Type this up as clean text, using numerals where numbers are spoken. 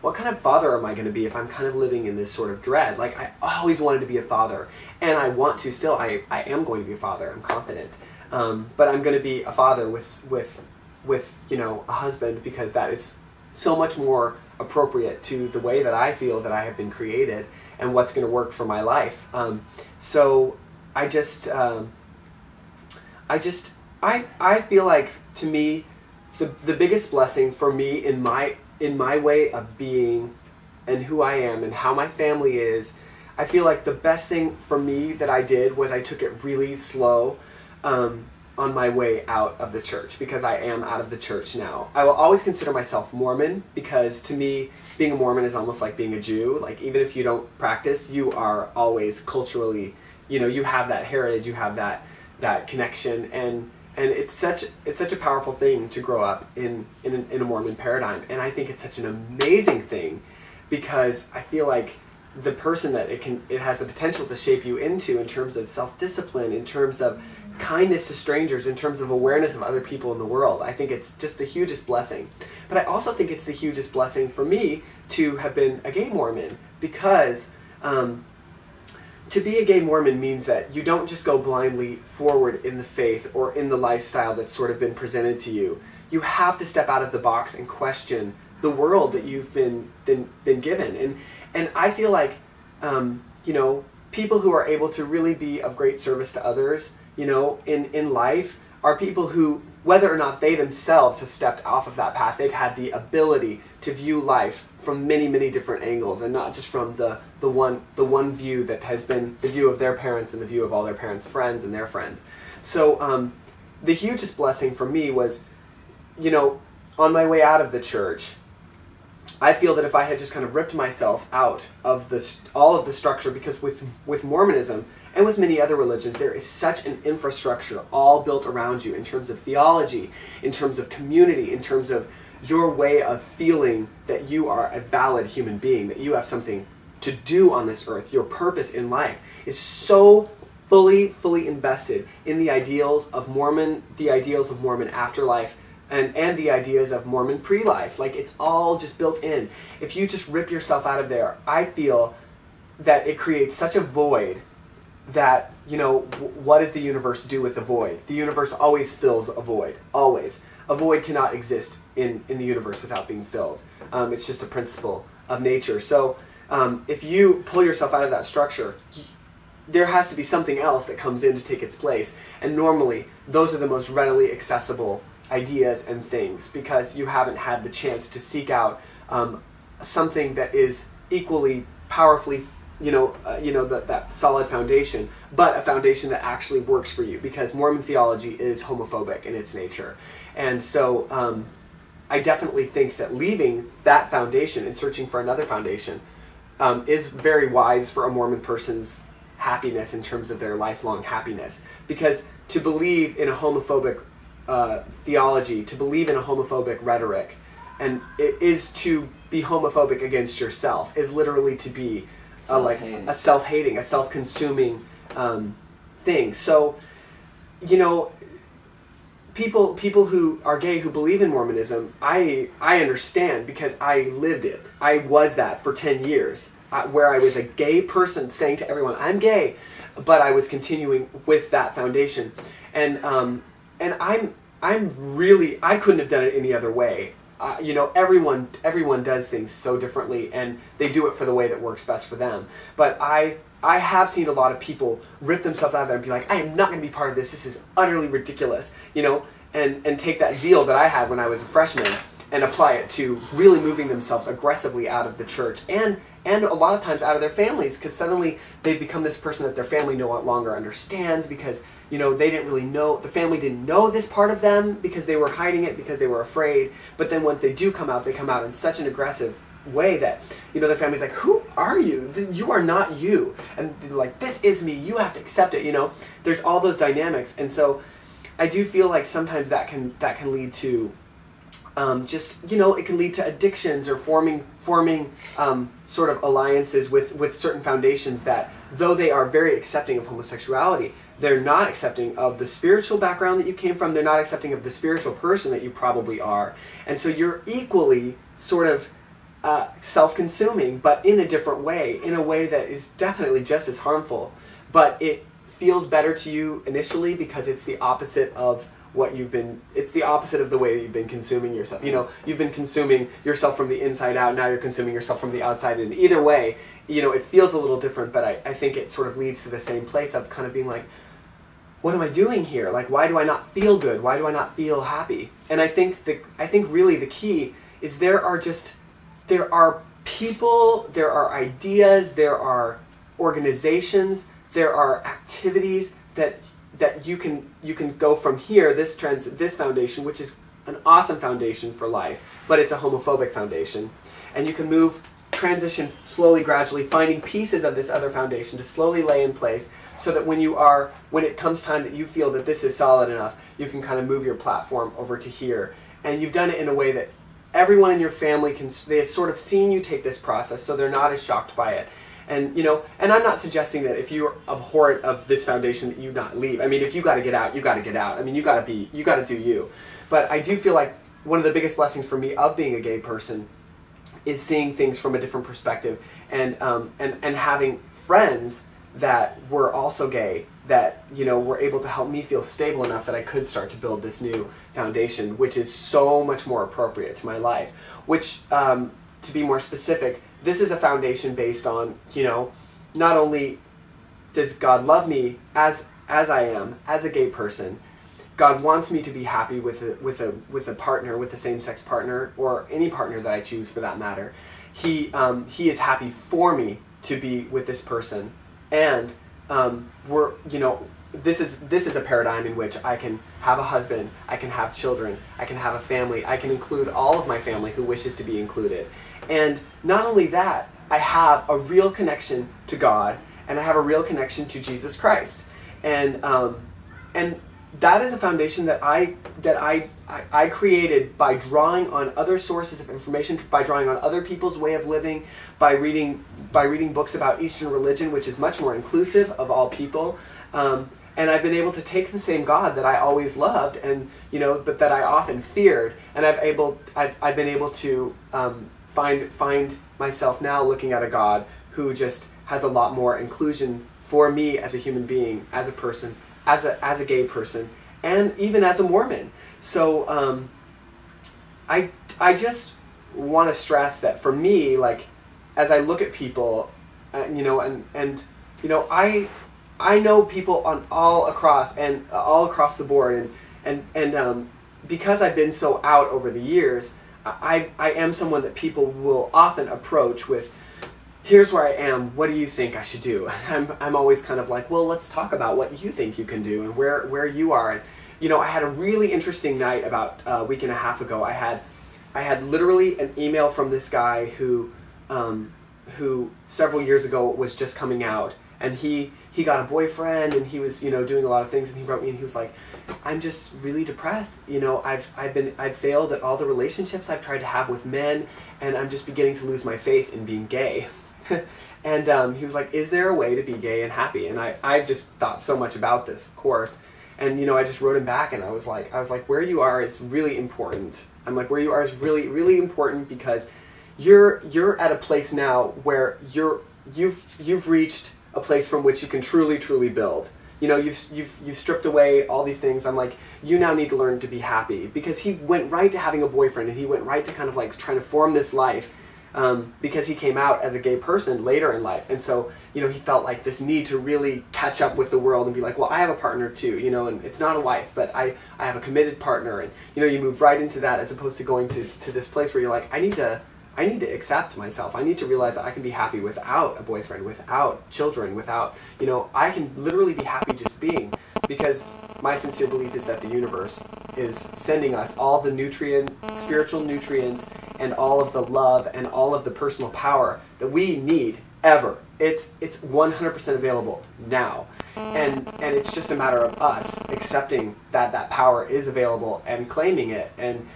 what kind of father am I going to be if I'm kind of living in this sort of dread? Like, I always wanted to be a father, and I want to still. I am going to be a father. I'm confident, but I'm going to be a father with you know, a husband, because that is so much more appropriate to the way that I feel that I have been created and what's going to work for my life. So I feel like, to me, the biggest blessing for me in my way of being and who I am and how my family is, I feel like the best thing for me that I did was I took it really slow on my way out of the church, because I am out of the church now. I will always consider myself Mormon, because to me, being a Mormon is almost like being a Jew. Like, even if you don't practice, you are always culturally, you know, you have that heritage, you have that connection, and it's such a powerful thing to grow up in a Mormon paradigm. And I think it's such an amazing thing, because I feel like the person that it has the potential to shape you into, in terms of self-discipline, in terms of kindness to strangers, in terms of awareness of other people in the world. I think it's just the hugest blessing. But I also think it's the hugest blessing for me to have been a gay Mormon, because to be a gay Mormon means that you don't just go blindly forward in the faith or in the lifestyle that's sort of been presented to you. You have to step out of the box and question the world that you've been given. And I feel like, you know, people who are able to really be of great service to others, you know, in life, are people who, whether or not they themselves have stepped off of that path, they've had the ability to view life from many, many different angles, and not just from the one view that has been the view of their parents and the view of all their parents' friends and their friends. So the hugest blessing for me was, you know, on my way out of the church, I feel that if I had just kind of ripped myself out of all of the structure, because with Mormonism and with many other religions, there is such an infrastructure all built around you, in terms of theology, in terms of community, in terms of your way of feeling that you are a valid human being, that you have something to do on this earth. Your purpose in life is so fully invested in the ideals of Mormon, the ideals of Mormon afterlife, and the ideas of Mormon pre-life. Like, it's all just built in. If you just rip yourself out of there, I feel that it creates such a void that, you know, what does the universe do with the void? The universe always fills a void, always. A void cannot exist in the universe without being filled. It's just a principle of nature. So if you pull yourself out of that structure, there has to be something else that comes in to take its place. And normally, those are the most readily accessible ideas and things, because you haven't had the chance to seek out something that is equally powerfully, that solid foundation, but a foundation that actually works for you, because Mormon theology is homophobic in its nature. And so I definitely think that leaving that foundation and searching for another foundation is very wise for a Mormon person's happiness, in terms of their lifelong happiness. Because to believe in a homophobic theology, to believe in a homophobic rhetoric, and it is to be homophobic against yourself, is literally to be like a self-hating, a self-consuming thing. So, you know, people who are gay, who believe in Mormonism, I understand, because I lived it. I was that for 10 years, where I was a gay person saying to everyone, I'm gay, but I was continuing with that foundation. And I'm really, I couldn't have done it any other way. You know, everyone does things so differently, and they do it for the way that works best for them. But I have seen a lot of people rip themselves out of there and be like, I am not going to be part of this. This is utterly ridiculous, you know, and take that zeal that I had when I was a freshman and apply it to really moving themselves aggressively out of the church, and a lot of times out of their families, because suddenly they've become this person that their family no longer understands, because, you know, they didn't really know, the family didn't know this part of them, because they were hiding it, because they were afraid. But then once they do come out, they come out in such an aggressive way that, you know, the family's like, who are you? You are not you. And they're like, this is me, you have to accept it, you know. There's all those dynamics. And so I do feel like sometimes that can lead to just, you know, it can lead to addictions, or forming sort of alliances with certain foundations that, though they are very accepting of homosexuality, they're not accepting of the spiritual background that you came from. They're not accepting of the spiritual person that you probably are. And so you're equally sort of self-consuming, but in a different way, in a way that is definitely just as harmful. But it feels better to you initially because it's the opposite of what you've been, it's the opposite of the way you've been consuming yourself. You know, you've been consuming yourself from the inside out, now you're consuming yourself from the outside in. Either way, you know, it feels a little different, but I think it sort of leads to the same place of kind of being like, what am I doing here? Like, why do I not feel good? Why do I not feel happy? And I think really the key is there are people, there are ideas, there are organizations, there are activities that you can go from here, this foundation, which is an awesome foundation for life, but it's a homophobic foundation, and you can transition slowly, gradually, finding pieces of this other foundation to slowly lay in place, so that when it comes time that you feel that this is solid enough, you can kind of move your platform over to here, and you've done it in a way that everyone in your family they have sort of seen you take this process, so they're not as shocked by it. And, you know, and I'm not suggesting that if you're abhorrent of this foundation that you not leave. I mean, if you got to get out, you got to get out. I mean, you got to do you. But I do feel like one of the biggest blessings for me of being a gay person is seeing things from a different perspective, and having friends that were also gay that, you know, were able to help me feel stable enough that I could start to build this new foundation, which is so much more appropriate to my life. Which, to be more specific, this is a foundation based on, you know, not only does God love me as I am, as a gay person, God wants me to be happy with a partner, with a same-sex partner, or any partner that I choose for that matter. He is happy for me to be with this person, and this is a paradigm in which I can have a husband, I can have children, I can have a family, I can include all of my family who wishes to be included. And not only that, I have a real connection to God, and I have a real connection to Jesus Christ. And that is a foundation that I created by drawing on other sources of information, by drawing on other people's way of living, by reading books about Eastern religion, which is much more inclusive of all people. And I've been able to take the same God that I always loved, and, you know, but that I often feared, and I've been able to find myself now looking at a God who just has a lot more inclusion for me as a human being, as a person, as a gay person, and even as a Mormon. So I just want to stress that for me, like, as I look at people, you know, and you know, I know people on all across the board, and because I've been so out over the years, I am someone that people will often approach with, here's where I am, what do you think I should do? I'm always kind of like, well, let's talk about what you think you can do and where you are. And, you know, I had a really interesting night about a week and a half ago. I had literally an email from this guy who several years ago was just coming out, and he got a boyfriend, and he was, you know, doing a lot of things, and he wrote me and he was like, I'm just really depressed. You know, I've failed at all the relationships I've tried to have with men, and I'm just beginning to lose my faith in being gay. And he was like, is there a way to be gay and happy? And I just thought so much about this, of course. And, you know, I just wrote him back, and I was like, where you are is really important. I'm like, where you are is really, really important, because you're at a place now where you've reached a place from which you can truly, truly build. You know, you've stripped away all these things. I'm like, you now need to learn to be happy, because he went right to having a boyfriend, and he went right to kind of like trying to form this life, because he came out as a gay person later in life. And so, you know, he felt like this need to really catch up with the world and be like, well, I have a partner too, you know, and it's not a wife, but I have a committed partner. And, you know, you move right into that, as opposed to going to this place where you're like, I need to accept myself. I need to realize that I can be happy without a boyfriend, without children, without, you know, I can literally be happy just being, because my sincere belief is that the universe is sending us all the spiritual nutrients, and all of the love, and all of the personal power that we need ever. It's 100% available now. And it's just a matter of us accepting that that power is available and claiming it. And